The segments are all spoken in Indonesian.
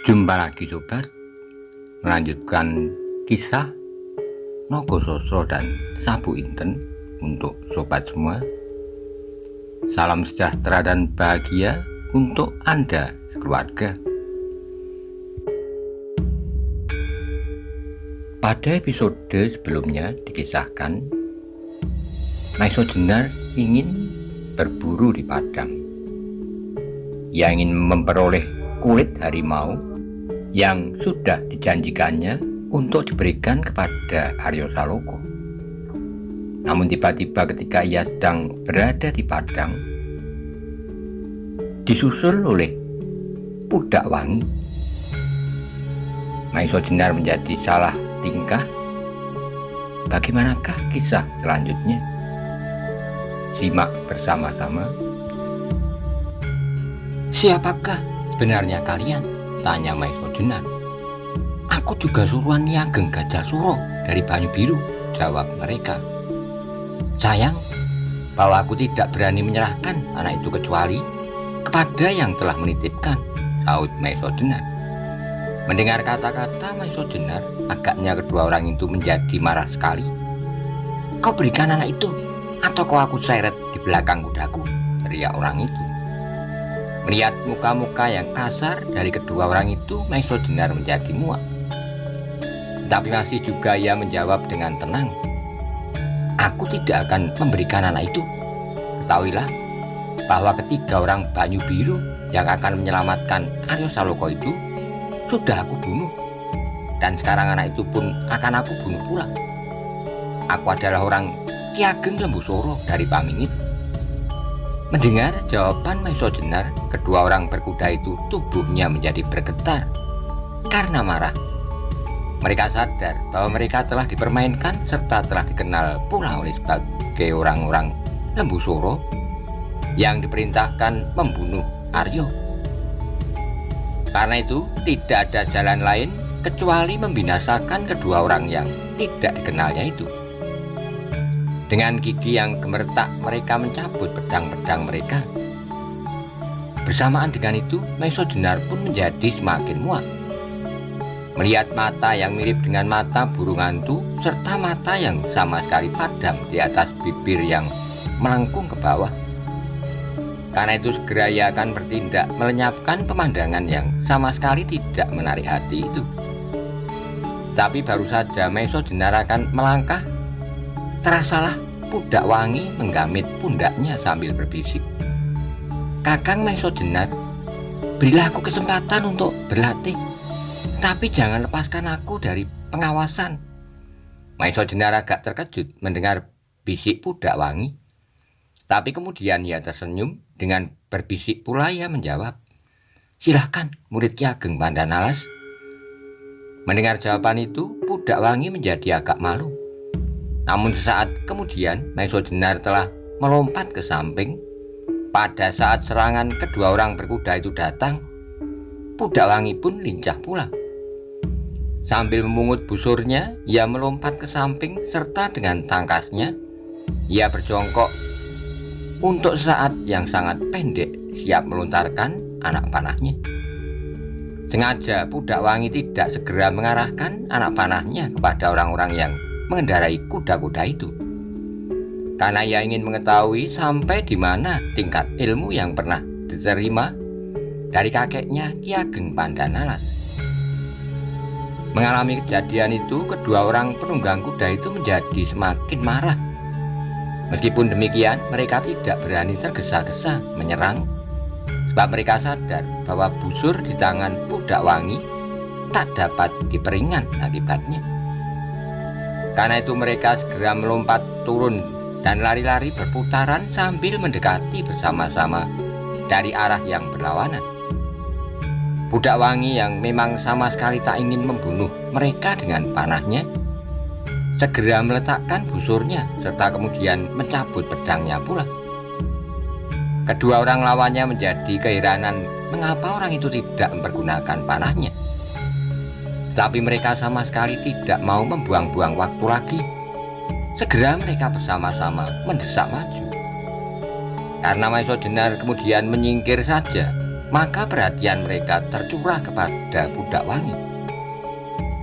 Jumpa lagi sobat, melanjutkan kisah Nogososro dan Sabu Inten untuk sobat semua. Salam sejahtera dan bahagia untuk Anda sekeluarga. Pada episode sebelumnya dikisahkan Maiso Jenar ingin berburu di padang. Ia ingin memperoleh kulit harimau yang sudah dijanjikannya untuk diberikan kepada Aryo Saloka. Namun tiba-tiba ketika ia sedang berada di padang, disusul oleh Pudak Wangi. Maiso Jenar menjadi salah tingkah. Bagaimanakah kisah selanjutnya? Simak bersama-sama. Siapakah sebenarnya kalian? Tanya Maiso Jenar. Aku juga suruhan Nyai Ageng Gajah Suro dari Banyu Biru, jawab mereka. Sayang bahwa aku tidak berani menyerahkan anak itu kecuali kepada yang telah menitipkan, saut Maiso Jenar. Mendengar kata-kata Maiso Jenar, agaknya kedua orang itu menjadi marah sekali. Kau berikan anak itu atau kau aku seret di belakang kudaku, teriak orang itu. Melihat muka-muka yang kasar dari kedua orang itu, Maiso Jenar menjadi muak. Tapi masih juga ia menjawab dengan tenang. Aku tidak akan memberikan anak itu. Ketahuilah bahwa ketiga orang Banyu Biru yang akan menyelamatkan Aryo Saloka itu sudah aku bunuh. Dan sekarang anak itu pun akan aku bunuh pula. Aku adalah orang Ki Ageng Lembusoro dari Pamingit. Mendengar jawaban Maiso Jenar, kedua orang berkuda itu tubuhnya menjadi bergetar karena marah. Mereka sadar bahwa mereka telah dipermainkan serta telah dikenal pula oleh sebagai orang-orang Lembusoro yang diperintahkan membunuh Aryo. Karena itu tidak ada jalan lain kecuali membinasakan kedua orang yang tidak dikenalnya itu. Dengan gigi yang gemeretak, mereka mencabut pedang-pedang mereka. Bersamaan dengan itu, Maiso Jenar pun menjadi semakin muak. Melihat mata yang mirip dengan mata burung hantu, serta mata yang sama sekali padam di atas bibir yang melengkung ke bawah. Karena itu segera ia akan bertindak melenyapkan pemandangan yang sama sekali tidak menarik hati itu. Tapi baru saja Maiso Jenar akan melangkah, terasalah Pudak Wangi menggamit pundaknya sambil berbisik. Kakang Maiso Jenar, berilah aku kesempatan untuk berlatih, tapi jangan lepaskan aku dari pengawasan. Maiso Jenar agak terkejut mendengar bisik Pudak Wangi. Tapi kemudian ia tersenyum dengan berbisik pula ia menjawab, silahkan murid Ki Ageng Pandanalas. Mendengar jawaban itu, Pudak Wangi menjadi agak malu. Namun sesaat kemudian Maiso Jenar telah melompat ke samping. Pada saat serangan kedua orang berkuda itu datang, Pudak Wangi pun lincah pula. Sambil memungut busurnya, ia melompat ke samping serta dengan tangkasnya ia berjongkok untuk saat yang sangat pendek siap melontarkan anak panahnya. Sengaja Pudak Wangi tidak segera mengarahkan anak panahnya kepada orang-orang yang mengendarai kuda-kuda itu, karena ia ingin mengetahui sampai di mana tingkat ilmu yang pernah diterima dari kakeknya Ki Ageng Pandanalas. Mengalami kejadian itu, kedua orang penunggang kuda itu menjadi semakin marah. Meskipun demikian, mereka tidak berani tergesa-gesa menyerang, sebab mereka sadar bahwa busur di tangan Pudak Wangi tak dapat diperingan akibatnya. Karena itu mereka segera melompat turun dan lari-lari berputaran sambil mendekati bersama-sama dari arah yang berlawanan. Pudak Wangi yang memang sama sekali tak ingin membunuh mereka dengan panahnya, segera meletakkan busurnya serta kemudian mencabut pedangnya pula. Kedua orang lawannya menjadi keheranan mengapa orang itu tidak mempergunakan panahnya. Tapi mereka sama sekali tidak mau membuang-buang waktu lagi. Segera mereka bersama-sama mendesak maju. Karena Maiso Jenar kemudian menyingkir saja, maka perhatian mereka tercurah kepada Pudak Wangi.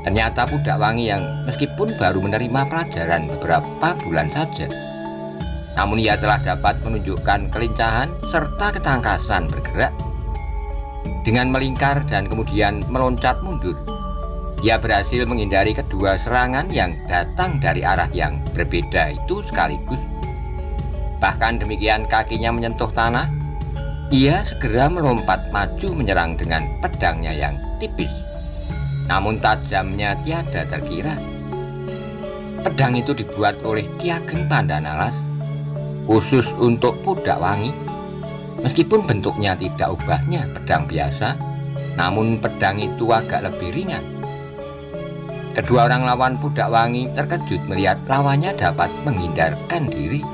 Ternyata Pudak Wangi yang meskipun baru menerima pelajaran beberapa bulan saja, namun ia telah dapat menunjukkan kelincahan serta ketangkasan bergerak. Dengan melingkar dan kemudian meloncat mundur, ia berhasil menghindari kedua serangan yang datang dari arah yang berbeda itu sekaligus. Bahkan demikian kakinya menyentuh tanah, ia segera melompat maju menyerang dengan pedangnya yang tipis, namun tajamnya tiada terkira. Pedang itu dibuat oleh Ki Ageng Pandanalas khusus untuk Pudak Wangi. Meskipun bentuknya tidak ubahnya pedang biasa, namun pedang itu agak lebih ringan. Kedua orang lawan Pudak Wangi terkejut melihat lawannya dapat menghindarkan diri.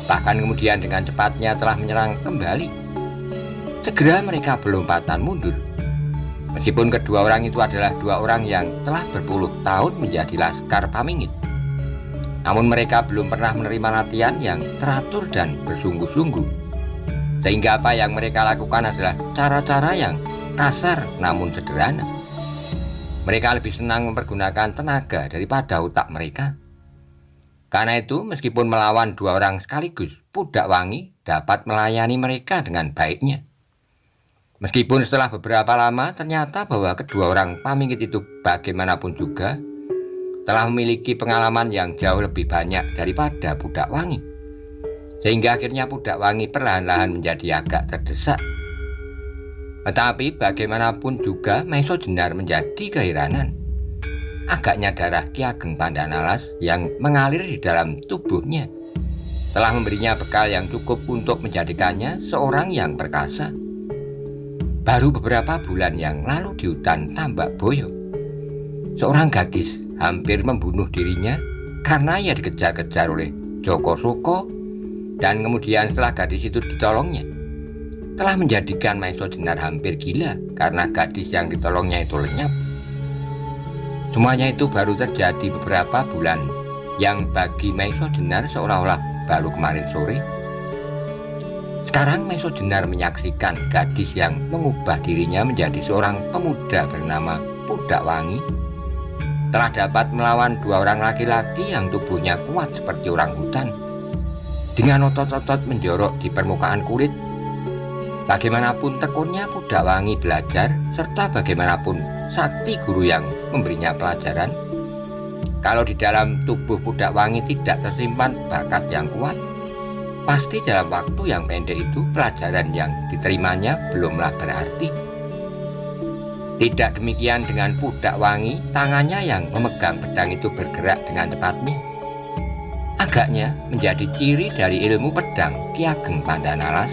Bahkan kemudian dengan cepatnya telah menyerang kembali. Segera mereka berlompatan mundur. Meskipun kedua orang itu adalah dua orang yang telah berpuluh tahun menjadi laskar Pamingit, namun mereka belum pernah menerima latihan yang teratur dan bersungguh-sungguh. Sehingga apa yang mereka lakukan adalah cara-cara yang kasar namun sederhana. Mereka lebih senang mempergunakan tenaga daripada otak mereka. Karena itu, meskipun melawan dua orang sekaligus, Pudak Wangi dapat melayani mereka dengan baiknya. Meskipun setelah beberapa lama ternyata bahwa kedua orang Pamingit itu bagaimanapun juga telah memiliki pengalaman yang jauh lebih banyak daripada Pudak Wangi, sehingga akhirnya Pudak Wangi perlahan-lahan menjadi agak terdesak. Tetapi bagaimanapun juga Maiso Jenar menjadi keheranan. Agaknya darah Ki Ageng Pandanalas yang mengalir di dalam tubuhnya telah memberinya bekal yang cukup untuk menjadikannya seorang yang perkasa. Baru beberapa bulan yang lalu di hutan Tambak Boyo, seorang gadis hampir membunuh dirinya karena ia dikejar-kejar oleh Joko Soko, dan kemudian setelah gadis itu ditolongnya, telah menjadikan Maiso Jenar hampir gila karena gadis yang ditolongnya itu lenyap. Semuanya itu baru terjadi beberapa bulan yang bagi Maiso Jenar seolah-olah baru kemarin sore. Sekarang Maiso Jenar menyaksikan gadis yang mengubah dirinya menjadi seorang pemuda bernama Pudak Wangi telah dapat melawan dua orang laki-laki yang tubuhnya kuat seperti orang hutan. Dengan otot-otot menjorok di permukaan kulit, bagaimanapun tekunnya Pudak Wangi belajar, serta bagaimanapun sakti guru yang memberinya pelajaran, kalau di dalam tubuh Pudak Wangi tidak tersimpan bakat yang kuat, pasti dalam waktu yang pendek itu pelajaran yang diterimanya belumlah berarti. Tidak demikian dengan Pudak Wangi, tangannya yang memegang pedang itu bergerak dengan cepatnya. Agaknya menjadi ciri dari ilmu pedang Ki Ageng Pandanalas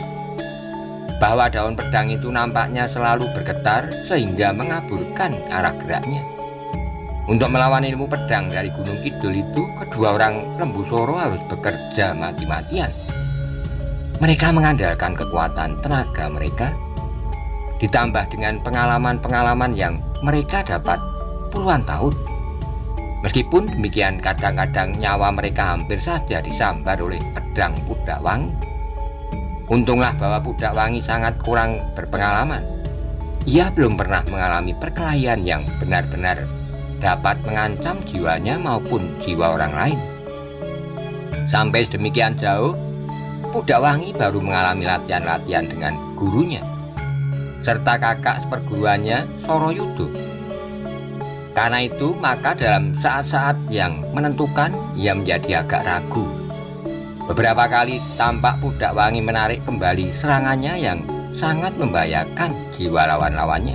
bahwa daun pedang itu nampaknya selalu bergetar sehingga mengaburkan arah geraknya. Untuk melawan ilmu pedang dari Gunung Kidul itu, kedua orang Lembu Soro harus bekerja mati-matian. Mereka mengandalkan kekuatan tenaga mereka, ditambah dengan pengalaman-pengalaman yang mereka dapat puluhan tahun. Meskipun demikian, kadang-kadang nyawa mereka hampir saja disambar oleh pedang Pudak Wangi. Untunglah bahwa Pudak Wangi sangat kurang berpengalaman. Ia belum pernah mengalami perkelahian yang benar-benar dapat mengancam jiwanya maupun jiwa orang lain. Sampai sedemikian jauh, Pudak Wangi baru mengalami latihan-latihan dengan gurunya serta kakak seperguruannya Soroyudo. Karena itu, maka dalam saat-saat yang menentukan, ia menjadi agak ragu. Beberapa kali tampak Pudak Wangi menarik kembali serangannya yang sangat membahayakan jiwa lawan-lawannya.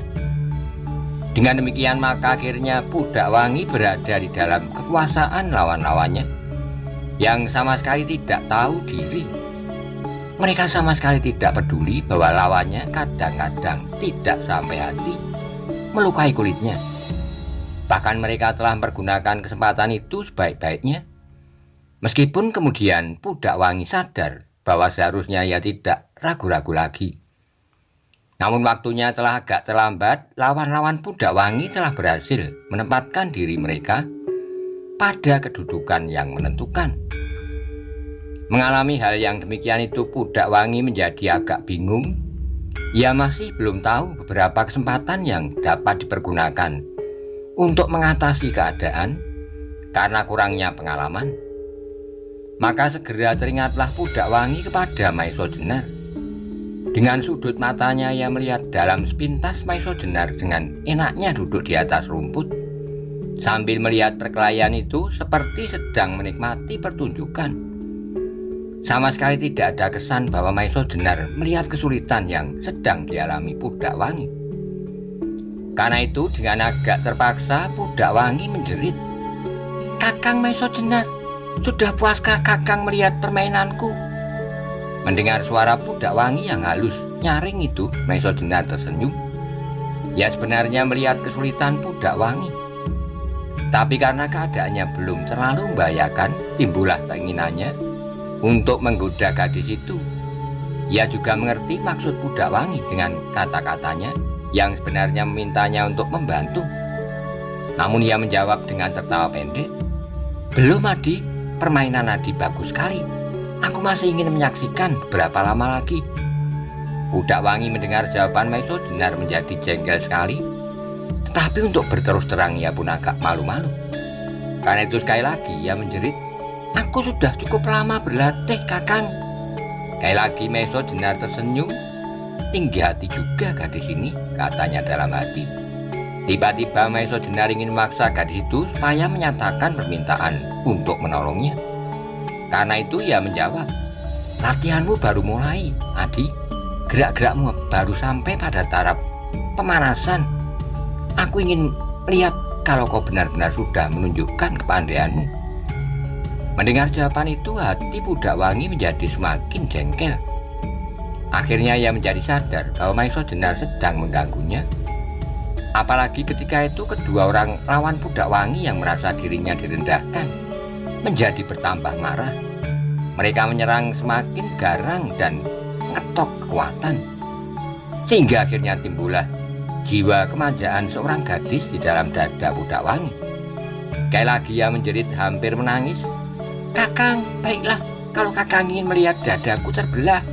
Dengan demikian, maka akhirnya Pudak Wangi berada di dalam kekuasaan lawan-lawannya yang sama sekali tidak tahu diri. Mereka sama sekali tidak peduli bahwa lawannya kadang-kadang tidak sampai hati melukai kulitnya. Bahkan mereka telah mempergunakan kesempatan itu sebaik-baiknya. Meskipun kemudian Pudak Wangi sadar bahwa seharusnya ia tidak ragu-ragu lagi. Namun waktunya telah agak terlambat. Lawan-lawan Pudak Wangi telah berhasil menempatkan diri mereka pada kedudukan yang menentukan. Mengalami hal yang demikian itu, Pudak Wangi menjadi agak bingung. Ia masih belum tahu beberapa kesempatan yang dapat dipergunakan untuk mengatasi keadaan karena kurangnya pengalaman. Maka segera teringatlah Pudak Wangi kepada Maiso Jenar. Dengan sudut matanya ia melihat dalam sepintas Maiso Jenar dengan enaknya duduk di atas rumput sambil melihat perkelahian itu seperti sedang menikmati pertunjukan. Sama sekali tidak ada kesan bahwa Maiso Jenar melihat kesulitan yang sedang dialami Pudak Wangi. Karena itu dengan agak terpaksa Pudak Wangi menjerit, "Kakang Maiso Jenar, sudah puaskah Kakang melihat permainanku?" Mendengar suara Pudak Wangi yang halus nyaring itu, Maiso Jenar tersenyum. Ya sebenarnya melihat kesulitan Pudak Wangi. Tapi karena keadaannya belum terlalu membahayakan, timbullah keinginannya untuk menggoda gadis itu. Ia juga mengerti maksud Pudak Wangi dengan kata-katanya yang sebenarnya memintanya untuk membantu. Namun ia menjawab dengan tertawa pendek, "Belum Adi, permainan Adi bagus sekali. Aku masih ingin menyaksikan berapa lama lagi." Pudak Wangi mendengar jawaban Maiso Jenar menjadi jengkel sekali. Tetapi untuk berterus terang ia pun agak malu-malu. Karena itu sekali lagi ia menjerit, "Aku sudah cukup lama berlatih, Kakang." Sekali lagi Maiso Jenar tersenyum. "Tinggi hati juga gadis ini," katanya dalam hati. Tiba-tiba Maiso Jenar ingin memaksa gadis itu supaya menyatakan permintaan untuk menolongnya. Karena itu ia menjawab, "Latihanmu baru mulai, Adi. Gerak-gerakmu baru sampai pada taraf pemanasan. Aku ingin melihat kalau kau benar-benar sudah menunjukkan kepandaianmu." Mendengar jawaban itu, hati Pudak Wangi menjadi semakin jengkel. Akhirnya ia menjadi sadar bahwa Maiso Jenar sedang mengganggunya. Apalagi ketika itu kedua orang lawan Pudak Wangi yang merasa dirinya direndahkan menjadi bertambah marah. Mereka menyerang semakin garang dan ngetok kekuatan, sehingga akhirnya timbullah jiwa kemanjaan seorang gadis di dalam dada Pudak Wangi. Sekali lagi ia menjerit hampir menangis, "Kakang, baiklah kalau Kakang ingin melihat dadaku terbelah."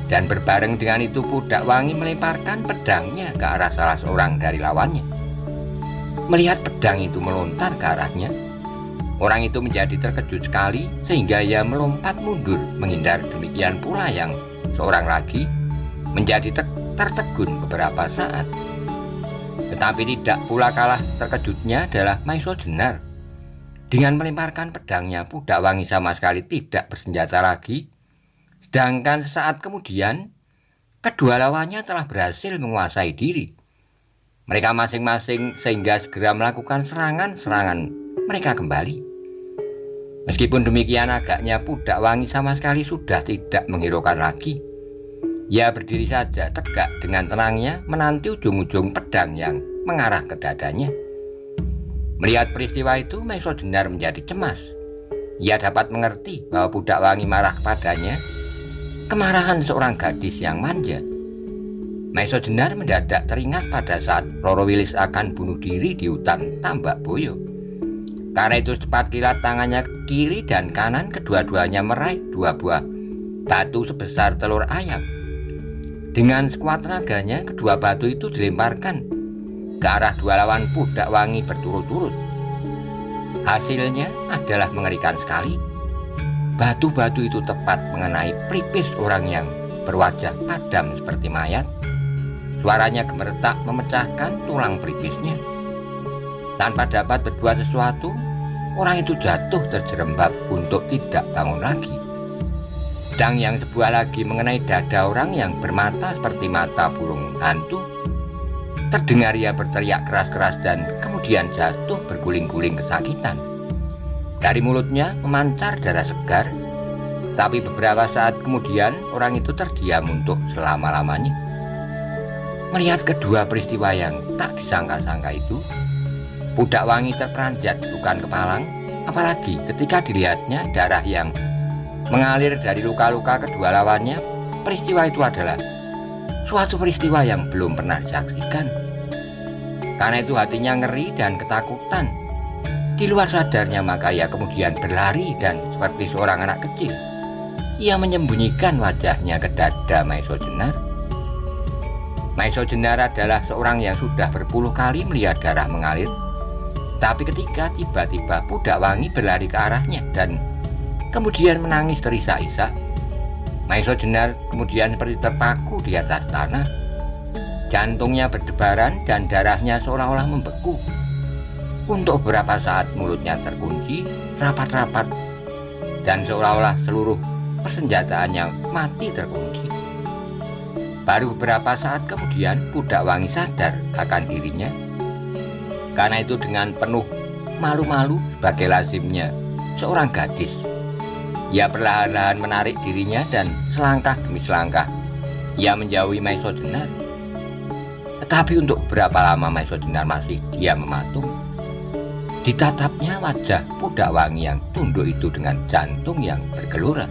Dan berbareng dengan itu Pudak Wangi melemparkan pedangnya ke arah salah seorang dari lawannya. Melihat pedang itu melontar ke arahnya, orang itu menjadi terkejut sekali sehingga ia melompat mundur menghindar. Demikian pula yang seorang lagi menjadi tertegun beberapa saat. Tetapi tidak pula kalah terkejutnya adalah Maiso Jenar. Dengan melemparkan pedangnya, Pudak Wangi sama sekali tidak bersenjata lagi. Sedangkan sesaat kemudian, kedua lawannya telah berhasil menguasai diri mereka masing-masing sehingga segera melakukan serangan-serangan mereka kembali. Meskipun demikian, agaknya Pudak Wangi sama sekali sudah tidak menghiraukan lagi. Ia berdiri saja tegak dengan tenangnya menanti ujung-ujung pedang yang mengarah ke dadanya. Melihat peristiwa itu, Maiso Jenar menjadi cemas. Ia dapat mengerti bahwa Pudak Wangi marah kepadanya, kemarahan seorang gadis yang manja. Maiso Jenar mendadak teringat pada saat Roro Wilis akan bunuh diri di hutan Tambak Boyo. Karena itu cepat kilat tangannya kiri dan kanan kedua-duanya meraih dua buah batu sebesar telur ayam. Dengan sekuat tenaganya, kedua batu itu dilemparkan ke arah dua lawan Pudak Wangi berturut-turut. Hasilnya adalah mengerikan sekali. Batu-batu itu tepat mengenai pelipis orang yang berwajah padam seperti mayat. Suaranya gemeretak memecahkan tulang pelipisnya. Tanpa dapat berbuat sesuatu, orang itu jatuh terjerembab untuk tidak bangun lagi. Pedang yang sebuah lagi mengenai dada orang yang bermata seperti mata burung hantu. Terdengar ia berteriak keras-keras dan kemudian jatuh berguling-guling kesakitan. Dari mulutnya memancar darah segar. Tapi beberapa saat kemudian orang itu terdiam untuk selama-lamanya. Melihat kedua peristiwa yang tak disangka-sangka itu, Pudak Wangi terperanjat bukan kepalang, apalagi ketika dilihatnya darah yang mengalir dari luka-luka kedua lawannya. Peristiwa itu adalah suatu peristiwa yang belum pernah disaksikan. Karena itu hatinya ngeri dan ketakutan. Di luar sadarnya maka ia kemudian berlari dan seperti seorang anak kecil, ia menyembunyikan wajahnya ke dada Maiso Jenar. Maiso Jenar adalah seorang yang sudah berpuluh kali melihat darah mengalir. Tapi ketika tiba-tiba Pudak Wangi berlari ke arahnya dan kemudian menangis terisak-isak, Maiso Jenar kemudian seperti terpaku di atas tanah. Jantungnya berdebaran dan darahnya seolah-olah membeku. Untuk beberapa saat mulutnya terkunci rapat-rapat dan seolah-olah seluruh persenjataannya mati terkunci. Baru beberapa saat kemudian Pudak Wangi sadar akan dirinya. Karena itu dengan penuh malu-malu sebagai lazimnya seorang gadis, ia perlahan-lahan menarik dirinya dan selangkah demi selangkah ia menjauhi Maiso Jenar. Tetapi untuk beberapa lama Maiso Jenar masih diam mematung. Ditatapnya wajah Pudak Wangi yang tunduk itu dengan jantung yang bergelora.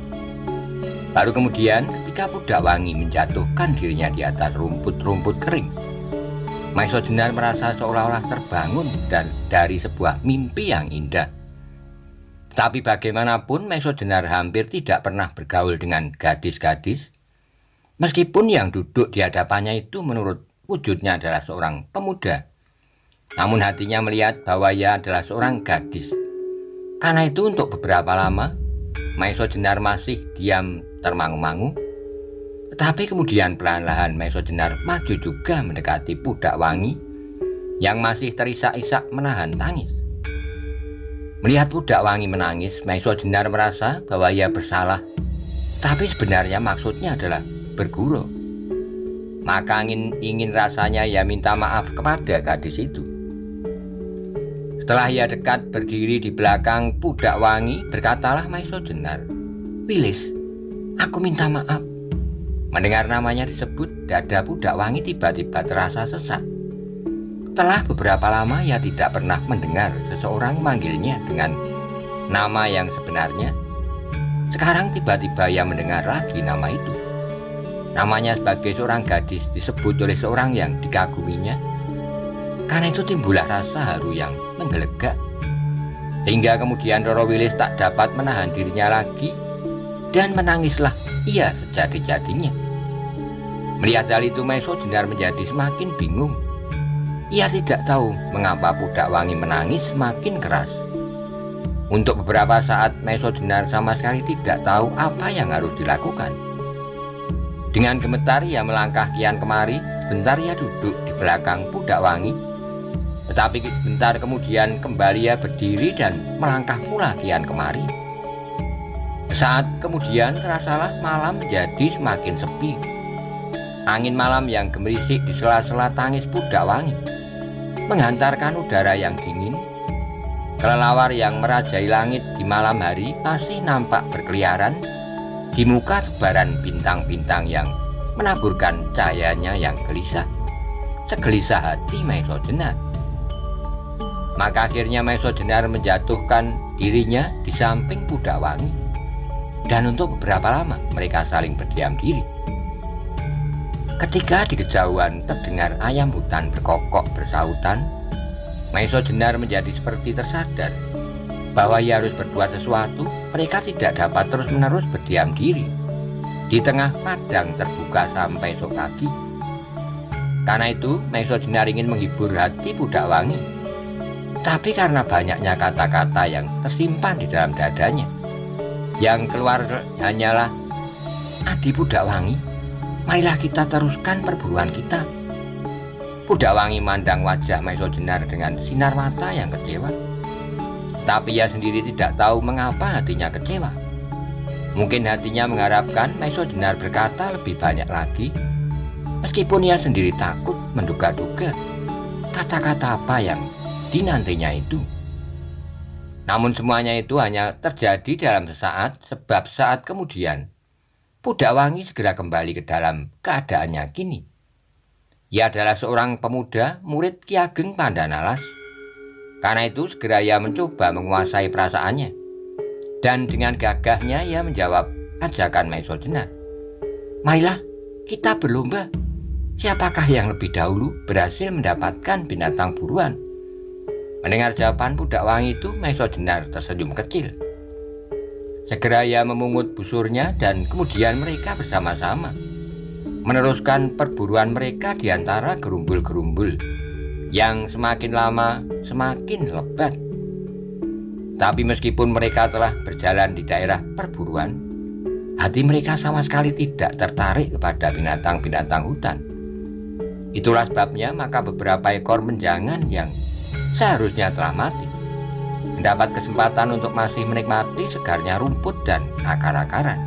Baru kemudian ketika Pudak Wangi menjatuhkan dirinya di atas rumput-rumput kering, Maiso Jenar merasa seolah-olah terbangun dan dari sebuah mimpi yang indah. Tapi bagaimanapun Maiso Jenar hampir tidak pernah bergaul dengan gadis-gadis. Meskipun yang duduk di hadapannya itu menurut wujudnya adalah seorang pemuda, namun hatinya melihat bahwa ia adalah seorang gadis. Karena itu untuk beberapa lama Maiso Jenar masih diam termangu-mangu. Tetapi kemudian perlahan-lahan Maiso Jenar maju juga mendekati Pudak Wangi yang masih terisak-isak menahan tangis. Melihat Pudak Wangi menangis, Maiso Jenar merasa bahwa ia bersalah. Tapi sebenarnya maksudnya adalah bergurau. Maka ingin rasanya ia minta maaf kepada gadis itu. Setelah ia dekat berdiri di belakang Pudak Wangi, berkatalah Maiso Jenar, "Wilis, aku minta maaf." Mendengar namanya disebut, dada Pudak Wangi tiba-tiba terasa sesak. Setelah beberapa lama ia tidak pernah mendengar seseorang memanggilnya dengan nama yang sebenarnya. Sekarang tiba-tiba ia mendengar lagi nama itu. Namanya sebagai seorang gadis disebut oleh seorang yang dikaguminya. Karena itu timbullah rasa haru yang menggelegak. Hingga kemudian Roro Wilis tak dapat menahan dirinya lagi dan menangislah ia sejadi-jadinya. Melihat hal itu Maiso Jenar menjadi semakin bingung. Ia tidak tahu mengapa Pudak Wangi menangis semakin keras. Untuk beberapa saat Maiso Jenar sama sekali tidak tahu apa yang harus dilakukan. Dengan gemetar ia melangkah kian kemari. Sebentar ia duduk di belakang Pudak Wangi. Tetapi sebentar kemudian kembali ia berdiri dan melangkah pula kian kemari. Saat kemudian terasalah malam menjadi semakin sepi. Angin malam yang gemerisik di sela-sela tangis Pudak Wangi menghantarkan udara yang dingin. Kelelawar yang merajai langit di malam hari masih nampak berkeliaran di muka sebaran bintang-bintang yang menaburkan cahayanya yang gelisah. Segelisah hati Maiso Jenar. Maka akhirnya Maiso Jenar menjatuhkan dirinya di samping Pudak Wangi. Dan untuk beberapa lama mereka saling berdiam diri. Ketika di kejauhan terdengar ayam hutan berkokok bersahutan, Maiso Jenar menjadi seperti tersadar bahwa ia harus berbuat sesuatu. Mereka tidak dapat terus-menerus berdiam diri di tengah padang terbuka sampai esok pagi. Karena itu Maiso Jenar ingin menghibur hati Pudak Wangi. Tapi karena banyaknya kata-kata yang tersimpan di dalam dadanya, yang keluar hanyalah, "Adi Pudak Wangi, marilah kita teruskan perburuan kita." Pudak Wangi mandang wajah Maiso Jenar dengan sinar mata yang kecewa. Tapi ia sendiri tidak tahu mengapa hatinya kecewa. Mungkin hatinya mengharapkan Maiso Jenar berkata lebih banyak lagi. Meskipun ia sendiri takut menduga-duga kata-kata apa yang dinantinya itu. Namun semuanya itu hanya terjadi dalam sesaat, sebab saat kemudian Pudak Wangi segera kembali ke dalam keadaannya kini. Ia adalah seorang pemuda murid Ki Ageng Pandanalas. Karena itu segera ia mencoba menguasai perasaannya. Dan dengan gagahnya ia menjawab ajakan Maiso Jenar. "Marilah kita berlomba. Siapakah yang lebih dahulu berhasil mendapatkan binatang buruan?" Mendengar jawaban Pudak Wangi itu, Maiso Jenar tersenyum kecil. Segera ia memungut busurnya dan kemudian mereka bersama-sama meneruskan perburuan mereka di antara gerumbul-gerumbul yang semakin lama semakin lebat. Tapi meskipun mereka telah berjalan di daerah perburuan, hati mereka sama sekali tidak tertarik kepada binatang-binatang hutan. Itulah sebabnya maka beberapa ekor menjangan yang seharusnya telah mati mendapat kesempatan untuk masih menikmati segarnya rumput dan akar-akaran.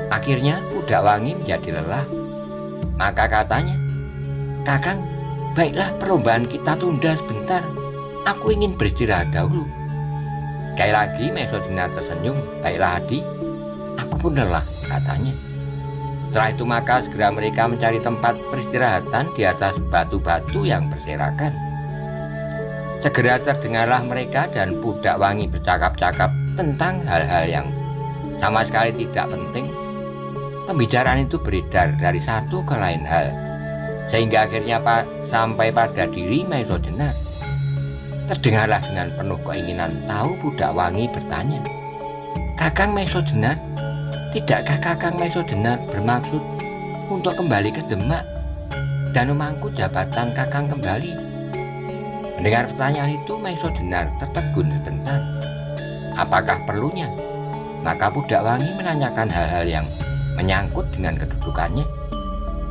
Akhirnya Pudak Wangi menjadi lelah. Maka katanya, "Kakang, baiklah perlombaan kita tunda sebentar. Aku ingin beristirahat dahulu." Sekali lagi Maesodina tersenyum. "Baiklah Adi, aku pun lelah," katanya. Setelah itu maka segera mereka mencari tempat peristirahatan di atas batu-batu yang berserakan. Segera terdengarlah mereka dan Pudak Wangi bercakap-cakap tentang hal-hal yang sama sekali tidak penting. Pembicaraan itu beredar dari satu ke lain hal, sehingga akhirnya sampai pada diri Maesodina. Terdengarlah dengan penuh keinginan tahu Pudak Wangi bertanya, "Kakang Maesodina, tidakkah Kakang Maesodina bermaksud untuk kembali ke Demak dan memangku jabatan Kakang kembali?" Mendengar pertanyaan itu Maesodina tertegun sebentar. Apakah perlunya? Maka Pudak Wangi menanyakan hal-hal yang menyangkut dengan kedudukannya.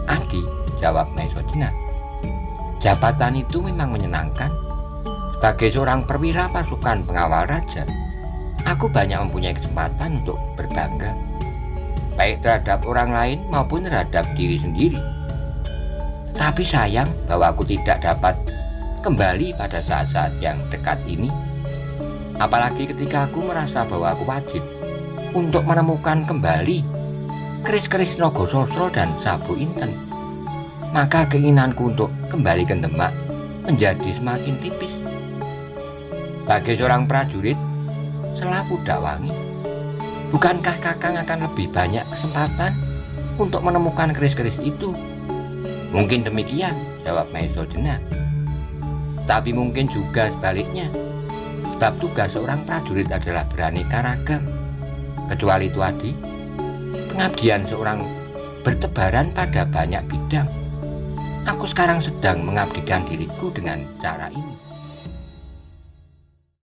"Adi," jawab Maesodina, "jabatan itu memang menyenangkan. Sebagai seorang perwira pasukan pengawal raja, aku banyak mempunyai kesempatan untuk berbangga, baik terhadap orang lain maupun terhadap diri sendiri. Tetapi sayang bahwa aku tidak dapat kembali pada saat-saat yang dekat ini, apalagi ketika aku merasa bahwa aku wajib untuk menemukan kembali keris-keris Nogososro dan Sabu Inten. Maka keinginanku untuk kembali ke Demak menjadi semakin tipis." Sebagai seorang prajurit, sela Pudak Wangi, "Bukankah Kakang akan lebih banyak kesempatan untuk menemukan keris-keris itu?" "Mungkin demikian," jawab Maesodina. "Tapi mungkin juga sebaliknya, sebab tugas seorang prajurit adalah beraneka ragam. Kecuali itu Adi, pengabdian seorang bertebaran pada banyak bidang. Aku sekarang sedang mengabdikan diriku dengan cara ini."